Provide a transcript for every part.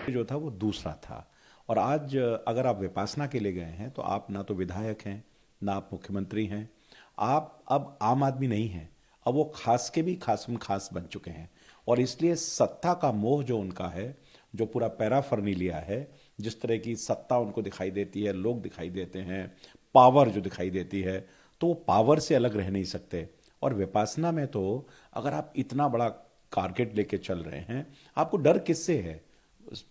जो था वो दूसरा था। और आज अगर आप विपासना के लिए गए हैं तो आप ना तो विधायक हैं, ना आप मुख्यमंत्री हैं, आप अब आम आदमी नहीं हैं। अब वो खास के भी खासम खास बन चुके हैं। और इसलिए सत्ता का मोह जो उनका है, जो पूरा पैराफर्नीलिया है, जिस तरह की सत्ता उनको दिखाई देती है, लोग दिखाई देते हैं, पावर जो दिखाई देती है, तो वो पावर से अलग रह नहीं सकते। और विपासना में तो अगर आप इतना बड़ा टारगेट लेके चल रहे हैं, आपको डर किससे है?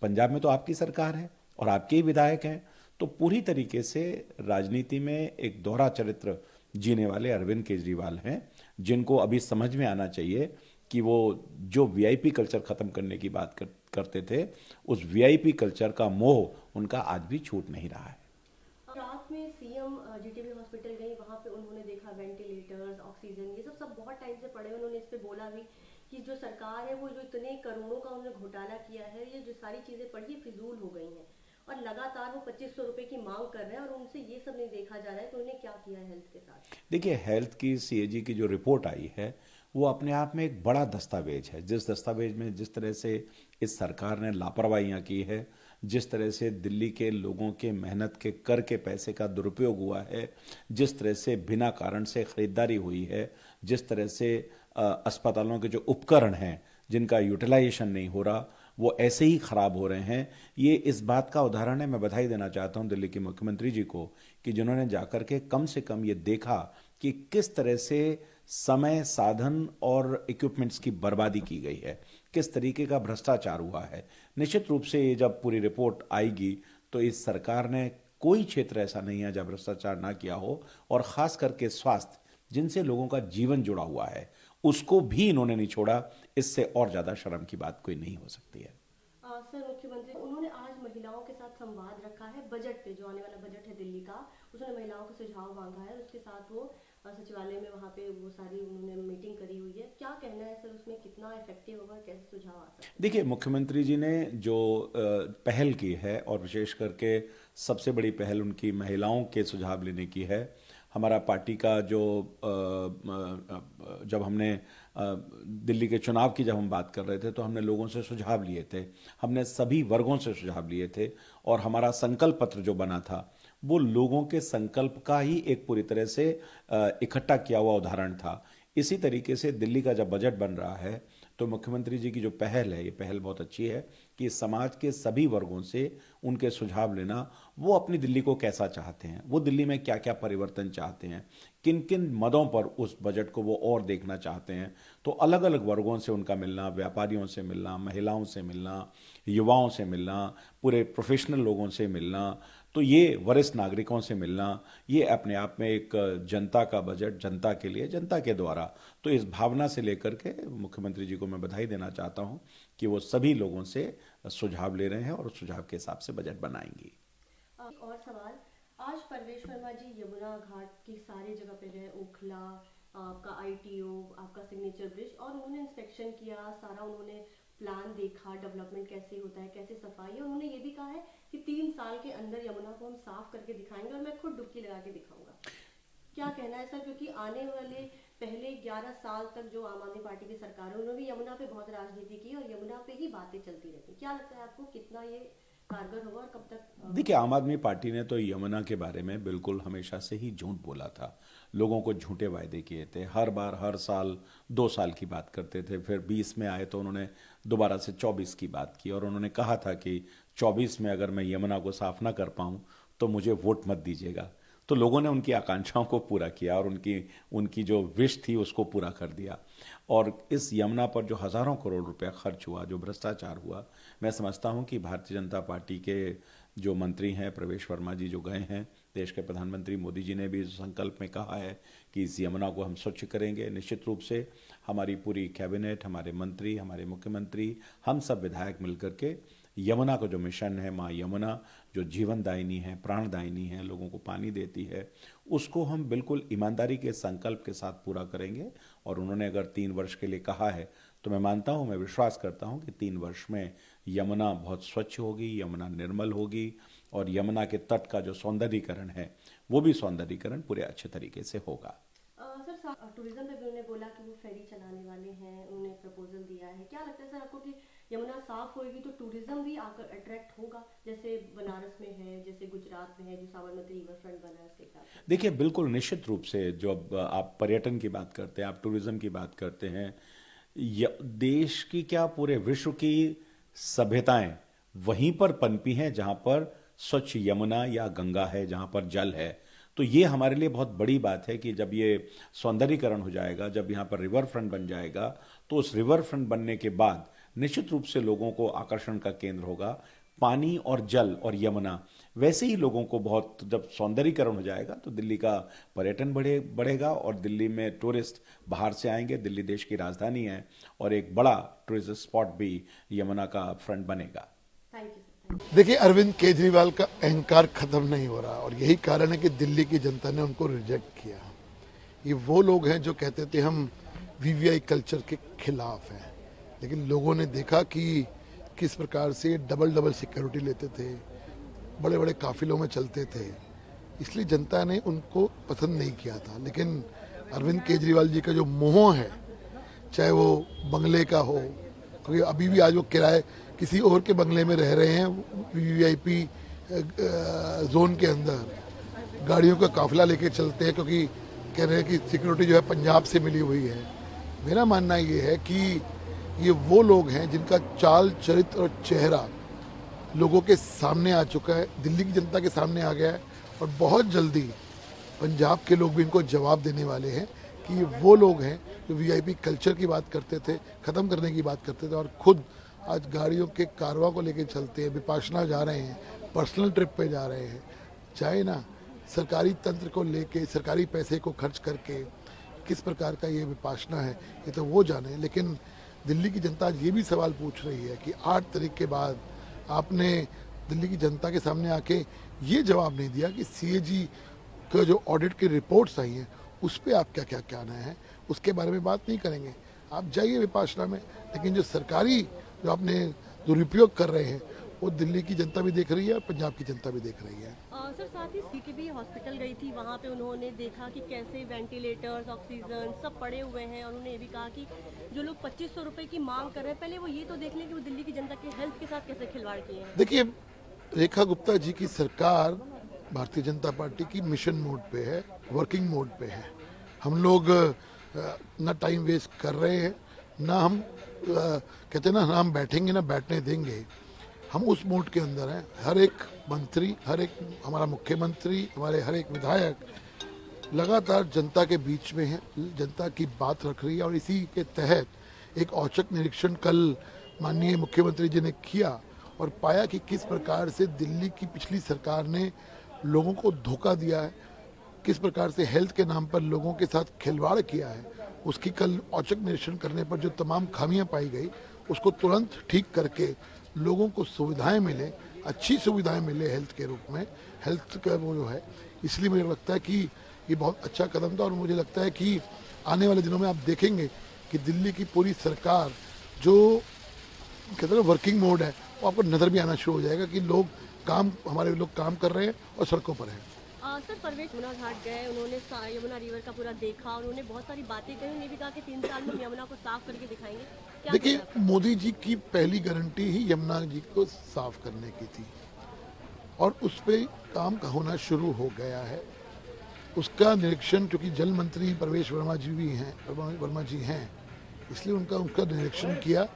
पंजाब में तो आपकी सरकार है और आपके ही विधायक हैं। तो पूरी तरीके से राजनीति में एक दोहरा चरित्र जीने वाले अरविंद केजरीवाल हैं, जिनको अभी समझ में आना चाहिए कि वो जो वीआईपी कल्चर खत्म करने की बात करते थे, उस वीआईपी कल्चर का मोह उनका आज भी छूट नहीं रहा है। रात में सीएम जीटीबी हॉस्पिटल गई, वहां पे उन्होंने देखा वेंटिलेटर्स, ऑक्सीजन, ये सब सब बहुत टाइम से पड़े। उन्होंने इस पे बोला भी कि जो सरकार है वो जो इतने करोड़ों का उन्होंने घोटाला किया है, ये जो सारी चीजें पड़ी फिजूल हो गई हैं। और लगातार वो 2500 रुपए की मांग कर रहे हैं और उनसे ये सब नहीं देखा जा रहा है कि उन्हें क्या किया है हेल्थ के साथ। देखिए, हेल्थ की सीएजी की जो रिपोर्ट आई है, वो अपने आप में एक बड़ा दस्तावेज है। जिस दस्तावेज में जिस तरह से इस सरकार ने लापरवाहियां की है, जिस तरह से दिल्ली के लोगों के मेहनत के कर के पैसे का दुरुपयोग हुआ है, जिस तरह से बिना कारण से खरीदारी हुई है, जिस तरह से अस्पतालों के जो उपकरण हैं जिनका यूटिलाइजेशन नहीं हो रहा, वो ऐसे ही खराब हो रहे हैं, ये इस बात का उदाहरण है। मैं बधाई देना चाहता हूं दिल्ली के मुख्यमंत्री जी को कि जिन्होंने जाकर के कम से कम ये देखा कि किस तरह से समय, साधन और इक्विपमेंट्स की बर्बादी की गई है, किस तरीके का भ्रष्टाचार हुआ है। निश्चित रूप से ये जब पूरी रिपोर्ट आएगी तो इस सरकार ने कोई क्षेत्र ऐसा नहीं है जब भ्रष्टाचार ना किया हो। और खास करके स्वास्थ्य, जिनसे लोगों का जीवन जुड़ा हुआ है, उसको भी इन्होंने नहीं छोड़ा। इससे और ज्यादा शर्म की बात कोई नहीं हो सकती है। सर, मुख्यमंत्री उन्होंने आज महिलाओं के साथ संवाद रखा है बजट पे, जो आने वाला बजट है दिल्ली का। उसने महिलाओं के सुझाव मांगा है, उसके साथ वो सचिवालय में वहाँ पे वो सारी उन्होंने मीटिंग करी हुई है। क्या कहना है सर, उसमें कितना इफेक्टिव होगा, कैसे सुझाव आ सकते हैं? देखिए, मुख्यमंत्री जी ने जो पहल की है, और विशेष करके सबसे बड़ी पहल उनकी महिलाओं के सुझाव लेने की है। हमारा पार्टी का जो जब हमने दिल्ली के चुनाव की जब हम बात कर रहे थे तो हमने लोगों से सुझाव लिए थे, हमने सभी वर्गों से सुझाव लिए थे। और हमारा संकल्प पत्र जो बना था, वो लोगों के संकल्प का ही एक पूरी तरह से इकट्ठा किया हुआ उदाहरण था। इसी तरीके से दिल्ली का जब बजट बन रहा है, तो मुख्यमंत्री जी की जो पहल है, ये पहल बहुत अच्छी है कि समाज के सभी वर्गों से उनके सुझाव लेना, वो अपनी दिल्ली को कैसा चाहते हैं, वो दिल्ली में क्या क्या परिवर्तन चाहते हैं, किन किन मदों पर उस बजट को वो और देखना चाहते हैं। तो अलग अलग वर्गों से उनका मिलना, व्यापारियों से मिलना, महिलाओं से मिलना, युवाओं से मिलना, पूरे प्रोफेशनल लोगों से मिलना, तो ये वरिष्ठ नागरिकों से मिलना, ये अपने आप में एक जनता का बजट, जनता के लिए, जनता के द्वारा। तो इस भावना से लेकर के मुख्यमंत्री जी को मैं बधाई देना चाहता हूं कि वो सभी लोगों से सुझाव ले रहे हैं और उस सुझाव के हिसाब से बजट बनाएंगी। एक और सवाल। आज परवेश वर्मा जी यमुना घाट की सारी जगह पे गए, ओखला, आपका आईटीओ, आपका सिग्नेचर ब्रिज, और उन्होंने इंस्पेक्शन किया, सारा उन्होंने प्लान देखा, डेवलपमेंट कैसे होता है, कैसे सफाई है। उन्होंने ये भी कहा है कि 3 साल के अंदर यमुना को हम साफ करके दिखाएंगे और मैं खुद डुबकी लगा के दिखाऊंगा। क्या कहना है सर, क्योंकि आने वाले पहले 11 साल तक जो आम आदमी पार्टी की सरकार है, उन्होंने भी यमुना पे बहुत राजनीति की और यमुना पे ही बातें चलती रहती। क्या लगता है आपको, कितना ये कारगर होगा और कब तक देखिए, आम आदमी पार्टी ने तो यमुना के बारे में बिल्कुल हमेशा से ही झूठ बोला था। लोगों को झूठे वायदे किए थे, हर बार हर साल 2 साल की बात करते थे। फिर 20 में आए तो उन्होंने दोबारा से 24 की बात की और उन्होंने कहा था कि 24 में अगर मैं यमुना को साफ ना कर पाऊं तो मुझे वोट मत दीजिएगा। तो लोगों ने उनकी आकांक्षाओं को पूरा किया और उनकी उनकी जो विश थी उसको पूरा कर दिया। और इस यमुना पर जो हज़ारों करोड़ रुपया खर्च हुआ, जो भ्रष्टाचार हुआ, मैं समझता हूं कि भारतीय जनता पार्टी के जो मंत्री हैं, प्रवेश वर्मा जी जो गए हैं, देश के प्रधानमंत्री मोदी जी ने भी इस संकल्प में कहा है कि इस यमुना को हम स्वच्छ करेंगे। निश्चित रूप से हमारी पूरी कैबिनेट, हमारे मंत्री, हमारे मुख्यमंत्री, हम सब विधायक मिलकर के यमुना का जो मिशन है, माँ यमुना जो जीवनदायिनी है, प्राणदायिनी है, लोगों को पानी देती है, उसको हम बिल्कुल ईमानदारी के संकल्प के साथ पूरा करेंगे। और उन्होंने अगर 3 वर्ष के लिए कहा है तो मैं मानता हूं, मैं विश्वास करता हूं कि 3 वर्ष में यमुना बहुत स्वच्छ होगी, यमुना निर्मल होगी और यमुना के तट का जो सौंदर्यीकरण है वो भी सौंदर्यीकरण पूरे अच्छे तरीके से होगा। सर टूरिज्म पे भी उन्होंने बोला कि वो फेरी चलाने वाले हैं, उन्होंने प्रपोजल दिया है। क्या लगता है सर आपको कि यमुना साफ होएगी तो टूरिज्म भी आकर अट्रैक्ट होगा, जैसे बनारस में है, जैसे गुजरात में है, जो साबरमती रिवर फ्रंट बना है उसके हिसाब से? देखिए, बिल्कुल निश्चित रूप से जो अब आप पर्यटन की बात करते हैं, आप टूरिज्म की बात करते हैं, देश की क्या पूरे विश्व की सभ्यताएं वहीं पर पनपी हैं जहां पर स्वच्छ यमुना या गंगा है, जहां पर जल है। तो ये हमारे लिए बहुत बड़ी बात है कि जब ये सौंदर्यीकरण हो जाएगा, जब यहाँ पर रिवर फ्रंट बन जाएगा, तो उस रिवर फ्रंट बनने के बाद निश्चित रूप से लोगों को आकर्षण का केंद्र होगा पानी और जल और यमुना। वैसे ही लोगों को बहुत, जब सौंदर्यीकरण हो जाएगा तो दिल्ली का पर्यटन बढ़ेगा और दिल्ली में टूरिस्ट बाहर से आएंगे। दिल्ली देश की राजधानी है और एक बड़ा टूरिस्ट स्पॉट भी यमुना का फ्रंट बनेगा। Thank you sir. देखिए, अरविंद केजरीवाल का अहंकार खत्म नहीं हो रहा और यही कारण है कि दिल्ली की जनता ने उनको रिजेक्ट किया। ये वो लोग हैं जो कहते थे हम वीवीआई कल्चर के खिलाफ हैं, लेकिन लोगों ने देखा कि किस प्रकार से डबल डबल सिक्योरिटी लेते थे, बड़े बड़े काफिलों में चलते थे, इसलिए जनता ने उनको पसंद नहीं किया था। लेकिन अरविंद केजरीवाल जी का जो मोह है, चाहे वो बंगले का हो, क्योंकि अभी भी आज वो किराए किसी और के बंगले में रह रहे हैं, वीवीआईपी जोन के अंदर गाड़ियों का काफिला लेके चलते हैं, क्योंकि कह रहे हैं कि सिक्योरिटी जो है पंजाब से मिली हुई है। मेरा मानना ये है कि ये वो लोग हैं जिनका चाल चरित्र और चेहरा लोगों के सामने आ चुका है, दिल्ली की जनता के सामने आ गया है और बहुत जल्दी पंजाब के लोग भी इनको जवाब देने वाले हैं कि ये वो लोग हैं जो वीआईपी कल्चर की बात करते थे, ख़त्म करने की बात करते थे और खुद आज गाड़ियों के कारवां को लेकर चलते हैं, विपाशना जा रहे हैं, पर्सनल ट्रिप पे जा रहे हैं। चाहे ना सरकारी तंत्र को लेके, सरकारी पैसे को खर्च करके किस प्रकार का ये विपाशना है, ये तो वो जाने। लेकिन दिल्ली की जनता आज ये भी सवाल पूछ रही है कि 8 तारीख के बाद आपने दिल्ली की जनता के सामने आके ये जवाब नहीं दिया कि सीएजी का जो ऑडिट की रिपोर्ट्स आई हैं उस पर आप क्या क्या कहना है, उसके बारे में बात नहीं करेंगे। आप जाइए विपाशना में, लेकिन जो सरकारी जो आपने दुरुपयोग कर रहे हैं वो दिल्ली की जनता भी देख रही है और पंजाब की जनता भी देख रही है। सर साथ ही सीकेबी हॉस्पिटल गई थी, वहाँ पे उन्होंने देखा कि कैसे वेंटिलेटर्स, ऑक्सीजन सब पड़े हुए हैं और उन्होंने ये भी कहा कि जो लोग 2500 रुपए की मांग कर रहे हैं, पहले वो ये तो देख लें कि वो दिल्ली की जनता के हेल्थ के साथ कैसे खिलवाड़ किए हैं। देखिए, रेखा गुप्ता जी की सरकार भारतीय जनता पार्टी की मिशन मोड पे है, वर्किंग मोड पे है। हम लोग ना टाइम वेस्ट कर रहे हैं, ना हम कहते हैं ना हम बैठेंगे ना बैठने देंगे। हम उस मोड के अंदर हैं। हर एक मंत्री, हर एक हमारा मुख्यमंत्री, हमारे हर एक विधायक लगातार जनता के बीच में है, जनता की बात रख रही है और इसी के तहत एक औचक निरीक्षण कल माननीय मुख्यमंत्री जी ने किया और पाया कि किस प्रकार से दिल्ली की पिछली सरकार ने लोगों को धोखा दिया है, किस प्रकार से हेल्थ के नाम पर लोगों के साथ खिलवाड़ किया है। उसकी कल औचक निरीक्षण करने पर जो तमाम खामियां पाई गई, उसको तुरंत ठीक करके लोगों को सुविधाएं मिले, अच्छी सुविधाएं मिले हेल्थ के रूप में, हेल्थ का वो जो है। इसलिए मुझे लगता है कि ये बहुत अच्छा कदम था और मुझे लगता है कि आने वाले दिनों में आप देखेंगे कि दिल्ली की पूरी सरकार जो कहते हैं वर्किंग मोड है वो आपको नज़र भी आना शुरू हो जाएगा कि हमारे लोग काम कर रहे हैं और सड़कों पर हैं। सर परवेश यमुना घाट गए, उन्होंने यमुना रिवर का पूरा देखा और उन्होंने बहुत सारी बातें कही। उन्होंने भी कहा कि 3 साल में हम यमुना को साफ करके दिखाएंगे। देखिए, मोदी जी की पहली गारंटी ही यमुना जी को साफ करने की थी। और उस पर काम का होना शुरू हो गया है। उसका निरीक्षण, चूँकि जल मंत्री प्रवेश वर्मा जी हैं, इसलिए उनका निरीक्षण किया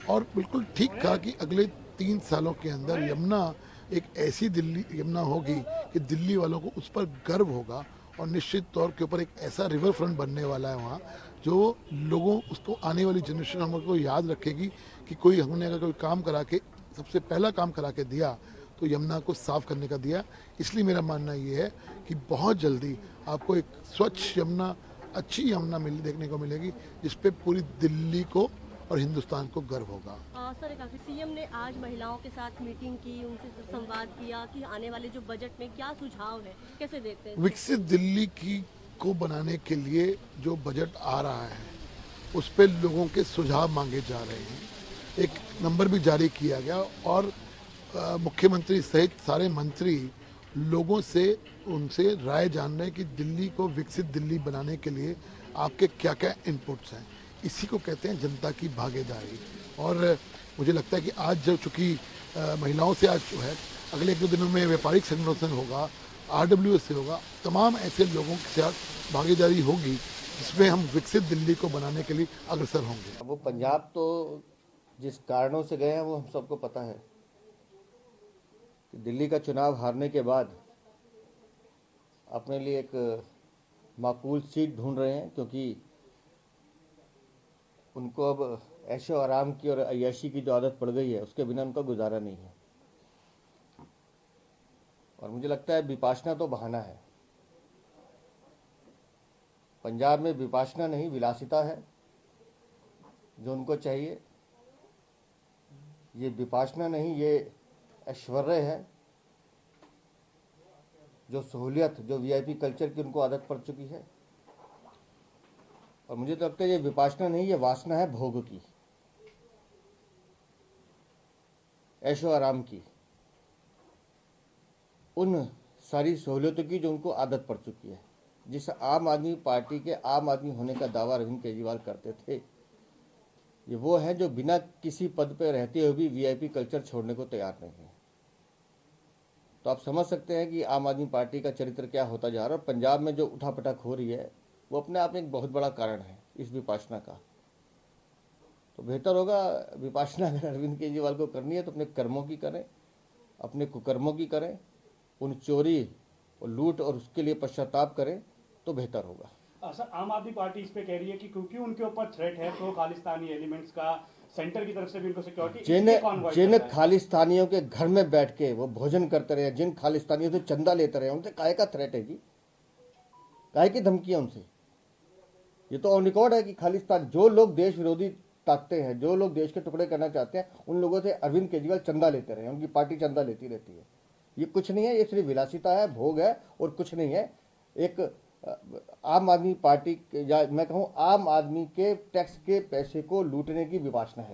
और बिल्कुल ठीक कहा कि अगले 3 सालों के अंदर यमुना एक ऐसी यमुना होगी कि दिल्ली वालों को उस पर गर्व होगा और निश्चित तौर के ऊपर एक ऐसा रिवर फ्रंट बनने वाला है वहाँ, जो लोगों उसको आने वाली जनरेशन हमको याद रखेगी कि कोई हमने अगर कोई काम करा के, सबसे पहला काम करा के दिया तो यमुना को साफ करने का दिया। इसलिए मेरा मानना ये है कि बहुत जल्दी आपको एक स्वच्छ यमुना, अच्छी यमुना देखने को मिलेगी, जिसपे पूरी दिल्ली को और हिंदुस्तान को गर्व होगा। सर, काफी सीएम ने आज महिलाओं के साथ मीटिंग की, उनसे संवाद किया कि आने वाले जो बजट में क्या सुझाव है, कैसे देखते हैं? विकसित दिल्ली को बनाने के लिए जो बजट आ रहा है उस पर लोगों के सुझाव मांगे जा रहे हैं। एक नंबर भी जारी किया गया और मुख्यमंत्री सहित सारे मंत्री लोगों से उनसे राय जान रहे हैं कि दिल्ली को विकसित दिल्ली बनाने के लिए आपके क्या क्या इनपुट्स हैं। इसी को कहते हैं जनता की भागीदारी। और मुझे लगता है कि आज जब चूँकि महिलाओं से आज जो है, अगले 1-2 दिनों में व्यापारिक संगठन होगा, RWS से होगा, तमाम ऐसे लोगों के साथ भागीदारी होगी जिसमें हम विकसित दिल्ली को बनाने के लिए अग्रसर होंगे। वो पंजाब तो जिस कारणों से गए हैं वो हम सबको पता है कि दिल्ली का चुनाव हारने के बाद अपने लिए एक माकूल सीट ढूंढ रहे हैं, क्योंकि उनको अब ऐशो आराम की और अय्याशी की जो आदत पड़ गई है उसके बिना उनका गुजारा नहीं है। और मुझे लगता है विपाशना तो बहाना है। पंजाब में विपाशना नहीं, विलासिता है जो उनको चाहिए। ये विपाशना नहीं, ये ऐश्वर्य है, जो सहूलियत, जो VIP कल्चर की उनको आदत पड़ चुकी है। और मुझे तो लगता है ये विपाशना नहीं, ये वासना है भोग की, ऐशो आराम की, उन सारी सहूलियतों की जो उनको आदत पड़ चुकी है। जिस आम आदमी पार्टी के आम आदमी होने का दावा अरविंद केजरीवाल करते थे, ये वो है जो बिना किसी पद पर रहते हुए भी VIP कल्चर छोड़ने को तैयार नहीं है। तो आप समझ सकते हैं कि आम आदमी पार्टी का चरित्र क्या होता जा रहा है। और पंजाब में जो उठापटक हो रही है वो अपने आप में एक बहुत बड़ा कारण है इस विपाशना का। तो बेहतर होगा, विपाशना अगर अरविंद केजरीवाल को करनी है तो अपने कर्मों की करें, अपने कुकर्मों की करें, उन चोरी और लूट और उसके लिए पश्चाताप करें तो बेहतर होगा। सर, आम आदमी पार्टी इस पे कह रही है कि क्योंकि उनके ऊपर थ्रेट है प्रो खालिस्तानी एलिमेंट्स का, सेंटर की तरफ से भी उनको सिक्योरिटी, जिन खालिस्तानियों के घर में बैठ के वो भोजन करते रहे, जिन खालिस्तानियों से चंदा लेते रहे, उनसे काहे का थ्रेट है जी, काहे की धमकी है उनसे? ये तो ऑन रिकॉर्ड है कि खालिस्तान, जो लोग देश विरोधी ताकते हैं, जो लोग देश के टुकड़े करना चाहते हैं, उन लोगों से अरविंद केजरीवाल चंदा लेते रहे, उनकी पार्टी चंदा लेती रहती है। ये कुछ नहीं है, ये सिर्फ विलासिता है, भोग है और कुछ नहीं है। एक आम आदमी पार्टी, या मैं कहूँ आम आदमी के टैक्स के पैसे को लूटने की विपाशना है।